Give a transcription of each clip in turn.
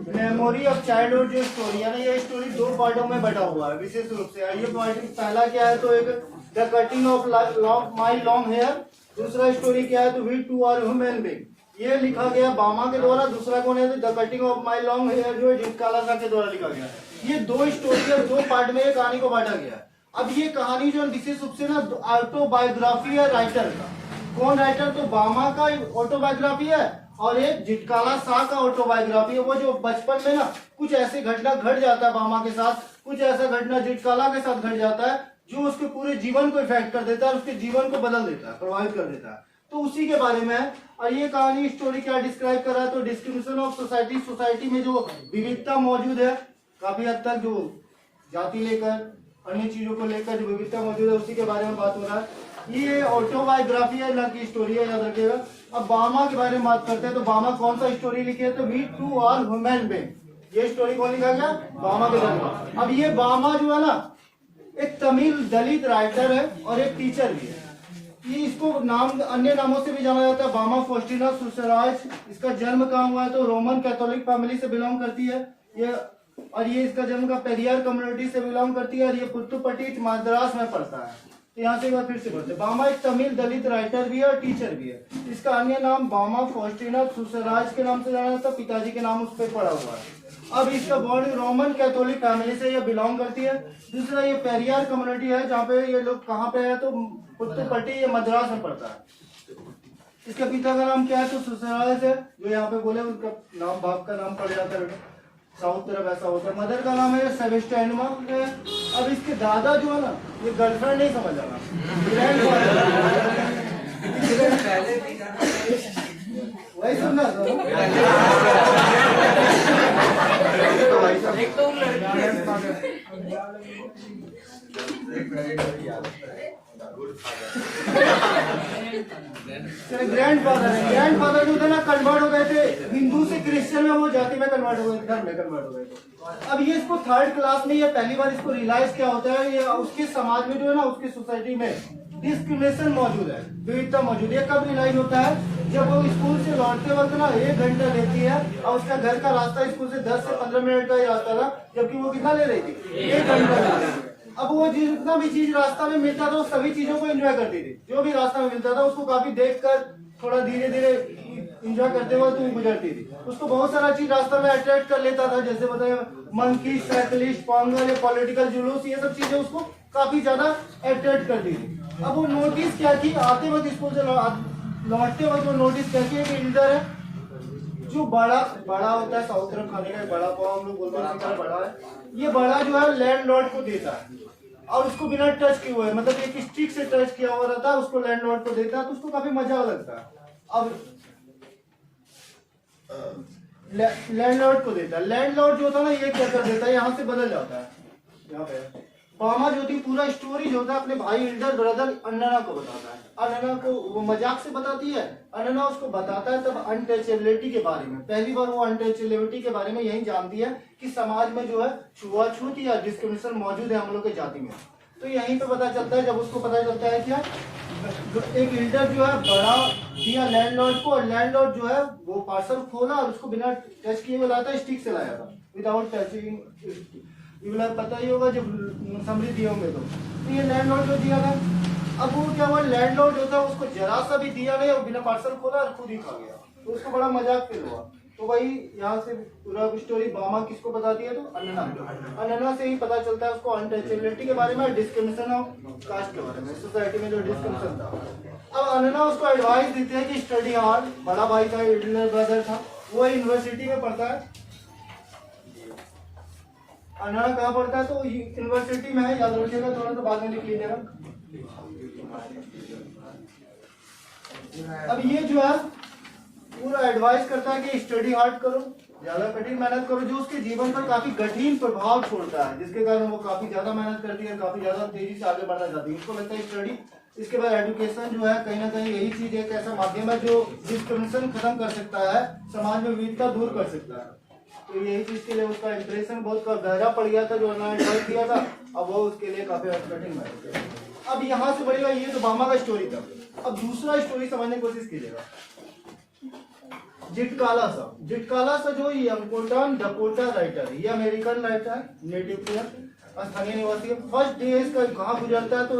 Memory of childhood जो story है ना, ये स्टोरी 2 पार्टों में बटा हुआ है विशेष रूप से। ये पार्ट पहला क्या है तो एक the cutting of my long hair, दूसरा स्टोरी क्या है तो we too are human being. ये लिखा गया बामा के द्वारा, दूसरा कौन है the cutting of my long hair जो जिम कालासा के द्वारा लिखा गया। ये 2 स्टोरी है, 2 पार्ट में ये कहानी को बांटा गया। अब ये कहानी जो विशेष रूप से ना ऑटोबायोग्राफी है राइटर का। कौन राइटर तो बामा का ऑटोबायोग्राफी है और एक जिटकाला शाह का ऑटोबायोग्राफी है। वो जो बचपन में ना कुछ ऐसी घटना घट जाता है बामा के साथ, कुछ ऐसा घटना जिटकाला के साथ घट जाता है जो उसके पूरे जीवन को इफेक्ट कर देता है, उसके जीवन को बदल देता है, प्रभावित कर देता है। तो उसी के बारे में है। और ये कहानी स्टोरी क्या डिस्क्राइब कर रहा है तो डिस्क्रिप्शन ऑफ सोसाइटी, सोसाइटी में जो विविधता मौजूद है काफी हद तक, जो जाति लेकर अन्य चीजों को लेकर जो विविधता मौजूद है उसी के बारे में बात हो रहा है। ये ऑटोबायोग्राफी है ना की स्टोरी है, याद रखिएगा। अब बामा के बारे में बात करते हैं तो बामा कौन सा स्टोरी लिखे है तो we too are human being. ये स्टोरी कौन लिखा गया बामा के द्वारा। अब ये बामा जो है ना एक तमिल दलित राइटर है और एक टीचर भी है। ये इसको नाम अन्य नामों से भी जाना जाता है, बामा फॉस्टिना सुसराज। इसका जन्म कहाँ हुआ है तो रोमन कैथोलिक फैमिली से बिलोंग करती है ये, और ये इसका जन्म का पेरियार कम्युनिटी से बिलोंग करती है और ये पुत्तुपट्टी मद्रास में पढ़ता है। तो यहाँ से एक बार फिर से पढ़ते हैं। बामा एक तमिल दलित राइटर भी है और टीचर भी है। इसका अन्य नाम बामा फॉस्टिना सुसराज के नाम से जाना जाता है, पिताजी के नाम उस पर पड़ा हुआ है। अब इसका बॉर्न रोमन कैथोलिक फैमिली से ये बिलोंग करती है। दूसरा ये पेरियार कम्युनिटी है जहाँ पे ये लोग कहाँ पे है तो पुत्तुपट्टी, ये मद्रास में पड़ता है। इसके पिता का नाम क्या है तो सुसराज है, जो यहाँ पे बोले उनका नाम बाप का नाम पड़ जाता है, साउथ तरफ ऐसा होता है। मदर का नाम है सेबेस्टियनमा। अब इसके दादा जो है ना ये गर्लफ्रेंड नहीं समझ आना, वही सुनना ग्रैंडफादर जो थे ना कन्वर्ट हो गए थे हिंदू से क्रिश्चियन में, वो जाति में कन्वर्ट हो गए थे, धर्म में कन्वर्ट हो गए थे। अब ये इसको 3rd क्लास में ये पहली बार इसको रियलाइज क्या होता है, ये उसके समाज में जो है ना उसकी सोसाइटी में डिस्क्रिमिनेशन मौजूद है, विविधता मौजूद है। कब रियलाइज होता है जब वो स्कूल से लौटते वक्त ना 1 घंटा लेती है और उसका घर का रास्ता स्कूल से 10 से 15 मिनट का ही रास्ता था, जबकि वो कितना ले रही थी 1 घंटा ले रही थी। अब वो जितना भी चीज रास्ता में मिलता था वो सभी चीजों को एंजॉय करती थी, जो भी रास्ता में मिलता था उसको काफी देखकर थोड़ा धीरे धीरे एंजॉय करते हुए तो गुजरती थी। उसको बहुत सारा चीज रास्ता में अट्रैक्ट कर लेता था, जैसे बताया मंकी, साइकिलिस्ट, पांगल या पॉलिटिकल जुलूस, ये सब चीजें उसको काफी ज्यादा अट्रैक्ट करती थी। अब वो नोटिस क्या की आते वक्त स्कूल से लौटते वक्त वो नोटिस क्या की एक लीडर है जो बड़ा होता है, साउथ तरफ खाने का बड़ा पाव हम लोग बोलते हैं, बड़ा है। ये बड़ा जो है लैंडलॉर्ड को देता है और उसको बिना टच किए हुए, मतलब एक स्टिक से टच किया हुआ रहता है, उसको लैंडलॉर्ड को देता है, तो उसको काफी मजा लगता है। अब लैंडलॉर्ड को देता है, लैंडलॉर्ड जो होता है ना ये क्या कर देता है, यहाँ से बदल जाता है। यहाँ पे बामा जो थी पूरा स्टोरी जो होता है अपने भाई एल्डर ब्रदर अन्ना को बताता है। अन्ना को वो मजाक से बताती है, अन्ना उसको बताता है तब अनटचेबिलिटी के बारे में। पहली बार वो अनटचेबिलिटी के बारे में यही जानती है कि समाज में जो है छुआछूत या डिस्क्रिमिनेशन मौजूद है हम लोग के जाति में। तो यहीं पे पता चलता है, जब उसको पता चलता है क्या एक एल्डर जो है बड़ा दिया लैंडलॉर्ड को, और लैंडलॉर्ड जो है वो पार्सल खोला और उसको बिना टच किए हुए लाया था, स्टिक से लाया था, विदाउट टचिंग। पता ही होगा जब समरी दिए होंगे तो ये लैंडलॉर्ड जो दिया था। अब वो क्या हुआ, लैंडलॉर्ड जो था उसको जरा सा भी दिया नहीं और बिना पार्सल खोला और खुद ही खा गया, तो उसको बड़ा मजाक फील हुआ। तो भाई यहाँ से पूरा स्टोरी बामा किसको बताती है तो अन्ना से ही पता चलता है उसको अनटचेबिलिटी के बारे में, डिस्क्रिमिनेशन ऑफ कास्ट के बारे में, सोसाइटी में जो डिस्क्रिमिनेशन था। अब अन्ना उसको एडवाइस देते हैं कि स्टडी हार्ड। बड़ा भाई का एल्डर ब्रदर था, वो यूनिवर्सिटी में पढ़ता है। अन्ना कहाँ पढ़ता है तो यूनिवर्सिटी में है, याद रखिएगा, थोड़ा तो बाद में लिख लीजिएगा। अब ये जो है पूरा एडवाइस करता है कि स्टडी हार्ड करो, ज्यादा कठिन मेहनत करो, जो उसके जीवन पर काफी कठिन प्रभाव छोड़ता है, जिसके कारण वो काफी ज्यादा मेहनत करती है, काफी ज्यादा तेजी से आगे बढ़ना चाहती है। उसको लगता है स्टडी। इसके बाद एजुकेशन जो है कहीं ना कहीं यही चीज एक ऐसा माध्यम है जो डिस्क्रिमिनेशन खत्म कर सकता है, समाज में विविधता दूर कर सकता है। तो यही चीज के लिए उसका इंप्रेशन बहुत गहरा पड़ गया था जो उन्होंने एडवाइस किया था। अब वो उसके लिए काफी कठिन है। अब यहाँ से बढ़ेगा, ये तो बामा का स्टोरी था। अब दूसरा स्टोरी समझने की कोशिश कीजिएगा। जिटकाला सा जो यंगकोटन डकोटा राइटर है, ये अमेरिकन राइटर है, नेटिव प्लेयर, स्थानीय निवासी है। फर्स्ट डे इसका कहाँ गुजरता है तो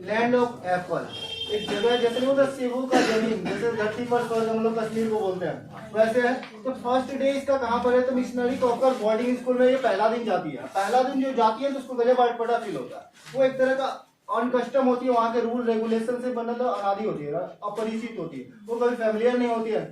लैंड ऑफ एप्पल, एक जगह जैसे नहीं होता सेबू का जमीन, जैसे धरती पर स्वर्ग हम लोग कश्मीर को बोलते हैं वैसे है। तो फर्स्ट डे इसका कहाँ पर है तो मिशनरी कॉपर बोर्डिंग स्कूल में ये पहला दिन जाती है। पहला दिन जो जाती है तो उसको गले बाटपटा फील होता है, वो एक तरह का अनकस्टम होती है, वहाँ के रूल रेगुलेशन से मतलब अनादि होती है, अपरिचित होती है, वो कभी फैमिलियर नहीं होती है।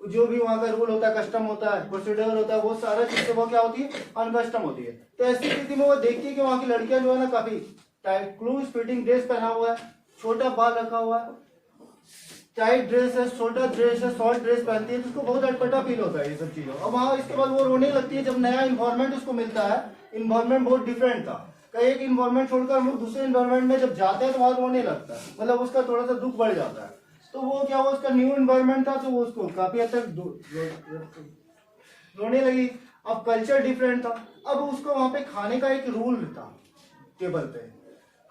जो भी वहाँ का रूल होता है, कस्टम होता है, प्रोसीडर होता है, वो सारा चीजें वो क्या होती है, अनकस्टम होती है। तो ऐसी स्थिति में वो देखती है कि वहाँ की लड़कियां जो है ना काफी टाइट क्लूज फिटिंग ड्रेस पहना हुआ है, छोटा बाल रखा हुआ है, टाइट ड्रेस है, छोटा ड्रेस है, शॉर्ट ड्रेस पहनती है, तो उसको बहुत अटपटा फील होता है ये सब चीजों। अब वहाँ इसके बाद वो रोने लगती है जब नया इन्वायरमेंट उसको मिलता है। इन्वायरमेंट बहुत डिफरेंट था, कई एक इन्वायरमेंट छोड़कर हम लोग दूसरे इन्वायरमेंट में जब जाते हैं तो वहाँ रोने लगता है, मतलब उसका थोड़ा सा दुख बढ़ जाता है। तो वो क्या हुआ, उसका न्यू इन्वायरमेंट था तो वो उसको काफी हद तक रोने लगी। अब कल्चर डिफरेंट था, अब उसको वहाँ पे खाने का एक रूल था टेबल पे,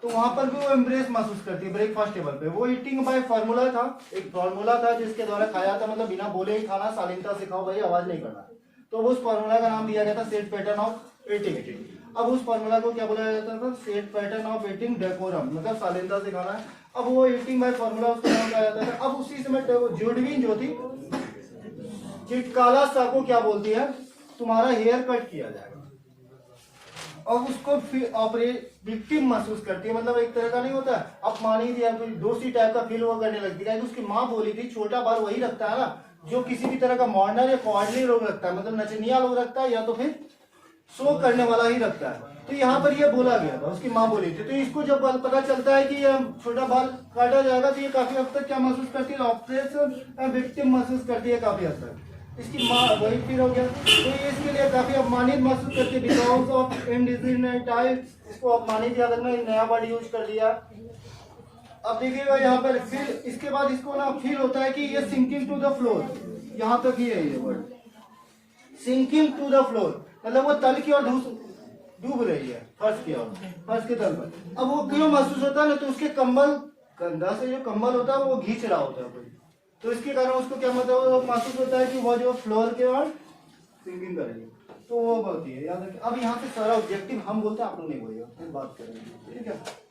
तो वहां पर भी वो एम्ब्रेस महसूस करती है। ब्रेकफास्ट टेबल पे वो ईटिंग बाय फार्मूला था, एक फार्मूला था जिसके द्वारा खाया था, मतलब बिना बोले ही खाना, शालीनता सिखाओ भाई, आवाज नहीं करना। तो उस फार्मूला का नाम दिया गया था सेट पैटर्न ऑफ ईटिंग। अब उस फार्मूला को क्या बोला जाता था, set pattern of eating decorum, मतलब शालीनता सिखाना है। अब वो ईटिंग बाय फार्मूला उसका नाम कहा जाता था। अब उसी समय जुडविन जो थी, चिटकाला सा को क्या बोलती है, तुम्हारा हेयर कट किया जाएगा। और उसको विक्टिम महसूस करती है, मतलब एक तरह का नहीं होता अपमानित या कोई दोषी टाइप का फील वो करने लगती है। उसकी माँ बोली थी छोटा बाल वही रखता है ना जो किसी भी तरह का मॉडर्न या कॉर्डली लोग रखता है, मतलब नचनिया लोग रखता है या तो फिर शो करने वाला ही रखता है। तो यहाँ पर ये बोला गया था, उसकी माँ बोली थी। तो इसको जब पता चलता है कि छोटा बाल काटा जाएगा तो ये काफी हद तक क्या महसूस करती है, ऑपरेशन विक्टिम महसूस करती है काफी हद तक। इसकी माँ वही फिर हो गया, तो ये इसके लिए काफी अपमानित महसूस करती है बिकॉज ऑफ इंडिजिनाइटाइज। इसको अपमानित याद रखना, नया वर्ड यूज कर लिया। अब देखिएगा यहाँ पर फिर इसके बाद इसको ना फील होता है कि ये सिंकिंग टू द फ्लोर, यहाँ तक ही है ये word sinking to the floor, मतलब वो तल की ओर डूब रही है, फर्श की ओर, फर्श के तल पर। अब वो क्यों महसूस होता है ना, तो उसके कंबल, कंधा से जो कंबल होता है वो घींच रहा होता है कोई, तो इसके कारण उसको क्या मतलब महसूस होता है कि वो जो फ्लोर के ओर सिंकिंग कर रही है। तो वो होती है, याद रखिए। अब यहाँ पे सारा ऑब्जेक्टिव हम बोलते हैं, आप लोग नहीं बोलिएगा, फिर बात करेंगे, ठीक है।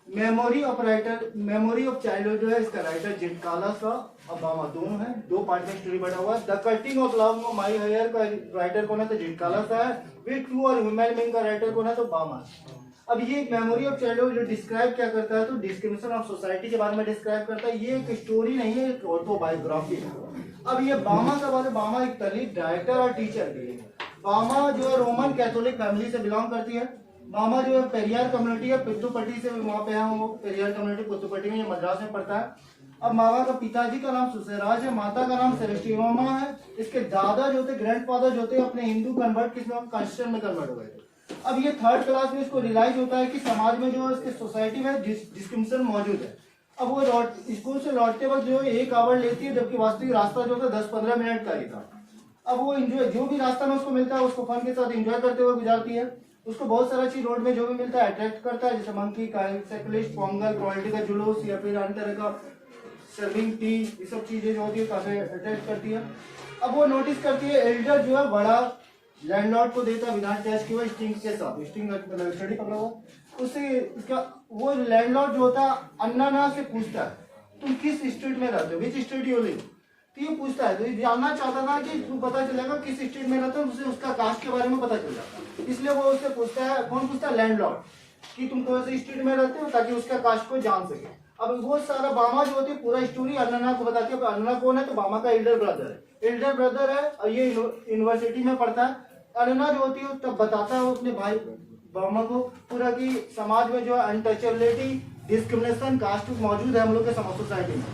मेमोरी ऑफ चाइल्डहुड जो है, इसका राइटर जिटकाला सा ओबामा दोनों है, दो पार्ट में स्टोरी बना हुआ है। The cutting of love my hair का राइटर कौन है तो जिटकाला सा है। विद ट्रू और ह्यूमन बीइंग का राइटर कौन है तो ओबामा। अब ये मेमोरी ऑफ चाइल्डहुड जो डिस्क्राइब क्या करता है तो डिस्क्रिमिनेशन ऑफ सोसाइटी के बारे में डिस्क्राइब करता है। ये एक स्टोरी नहीं है, एक ऑटोबायोग्राफी है। अब ये बामा का बारे, बामा एक दलित डायरेक्टर और टीचर भी है। बामा जो है रोमन कैथोलिक फैमिली से बिलोंग करती है। मामा जो है पेरियार कम्युनिटी है, पुत्तुपट्टी से वहाँ पे है, वो पेरियार कम्युनिटी पुत्तुपट्टी में, ये मद्रास में पढ़ता है। अब मामा का पिताजी का नाम सुसेराज है, माता का नाम सेलेस्टिनोमा है। इसके दादा जो थे, ग्रैंडफादर जो थे, अपने हिंदू कन्वर्ट किसमें, क्रिश्चियन में कन्वर्ट हो गए थे। अब ये थर्ड क्लास में इसको रियलाइज होता है कि समाज में जो है इसके सोसाइटी में डिस्क्रिमिनेशन मौजूद है। अब वो स्कूल से लौटते वक्त जो है 1 आवर लेती है, जबकि वास्तविक रास्ता जो था 10-15 मिनट का ही था। अब वो एंजॉय, जो भी रास्ता में उसको मिलता है उसको फन के साथ एंजॉय करते हुए गुजारती है। उसको बहुत सारा चीज रोड में जो भी मिलता है अट्रैक्ट करता है, जैसे मंकी, साइकिलिस्ट, पोंगल, क्वालिटी का जुलूस या फिर अन्य तरह का सर्विंग टी, ये सब चीजें जो होती है काफी अट्रैक्ट करती है। अब वो नोटिस करती है एल्डर जो है बड़ा लैंडलॉर्ड को देता है विदाउट टैक्स की, वो स्टिंग के साथ, स्टिंग मतलब स्टडी पकड़ा हुआ, उससे इसका वो लैंडलॉर्ड जो होता है अन्ना से पूछता है तुम किस स्टेट में रहते हो, विच स्टेट यू लिव। तो ये पूछता है, तो ये जानना चाहता था कि तू पता चलेगा किस स्टेट में रहता है, उसे उसका कास्ट के बारे में पता चल जाता है। इसलिए वो उससे पूछता है, कौन पूछता है, लैंडलॉर्ड, कि तुम कौन से स्टेट में रहते हो, ताकि उसका कास्ट को जान सके। अब वो सारा बामा जो होती है पूरा स्टोरी अन्ना को बताती है। अन्ना कौन है तो बामा का एल्डर ब्रदर है और ये यूनिवर्सिटी में पढ़ता है। अन्ना जो होती है तब बताता है अपने भाई बामा को पूरा की समाज में जो है अनटचेबिलिटी, डिस्क्रिमिनेशन, कास्ट मौजूद है हम लोग के सोसाइटी में।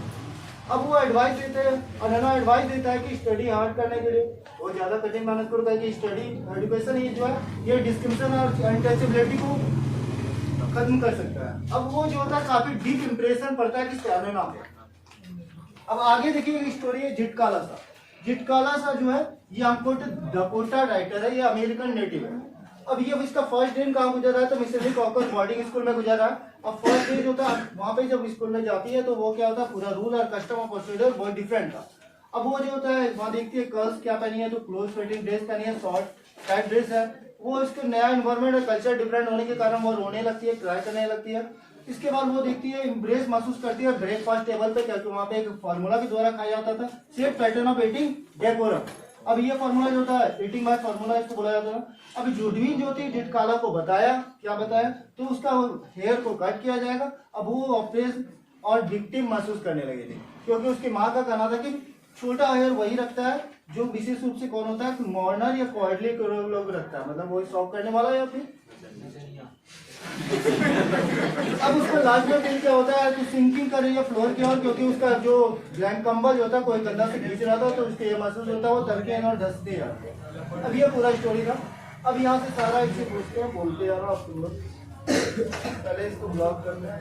अब वो एडवाइस देते हैं, अन्ना एडवाइस देता है कि स्टडी हार्ड करने के लिए वो ज्यादा कठिन मेहनत करता है कि स्टडी एजुकेशन ये जो है ये डिस्क्रिमिनेशन और अनटचेबिलिटी को खत्म कर सकता है। अब वो जो होता है काफी डीप इंप्रेशन पड़ता है कि अन्ना पे। अब आगे देखिए स्टोरी है जिटकाला सा। जिटकाला सा जो है ये हमको डकोटा राइटर है, ये अमेरिकन नेटिव है अब ये इसका फर्स्ट डे कहाँ गुजरा है, तो मिसेली कॉकर बोर्डिंग स्कूल में गुजरा है। अब फर्स्ट डे जो था वहाँ पे जब स्कूल में जाती है तो वो क्या होता है, पूरा रूल और कस्टम और प्रोसीजर बहुत डिफरेंट था। अब वो जो होता है वहाँ देखती है गर्ल्स क्या पहनी है, तो क्लोज फिटिंग ड्रेस पहनी है, शॉर्ट टाइट ड्रेस है। वो इसके नया इन्वायरमेंट और कल्चर डिफरेंट होने के कारण वो रोने लगती है, ट्राई करने लगती है। इसके बाद वो देखती है इम्प्रेस महसूस करती है ब्रेकफास्ट टेबल पे, क्योंकि वहाँ पे एक फार्मूला के द्वारा खाया जाता था, safe pattern of eating decorum. अब ये फार्मूला जो होता है ईटिंग बाय फार्मूला इसको बोला जाता है। अभी जुडवीन जो थी डिटकाला को बताया, क्या बताया, तो उसका हेयर को कट किया जाएगा। अब वो ऑप्रेस और विक्टिम महसूस करने लगे थे, क्योंकि उसकी माँ का कहना था कि छोटा हेयर वही रखता है जो विशेष रूप से कौन होता है, मॉर्नर या कॉर्डली लोग रखता है, मतलब वही शॉक करने वाला या फिर अब उसको लास्ट में फिर क्या होता है कि सिंकिंग कर रही है फ्लोर की ओर, क्योंकि उसका जो ब्लैंक कंबल जो होता है कोई कंधा से खींच रहा था, तो उसके ये महसूस होता है वो तड़के और धसते हैं। अब ये पूरा स्टोरी था। अब यहाँ से सारा इससे पूछते हैं, बोलते जा रहा आप तुम लोग पहले इसको ब्लॉक करना है।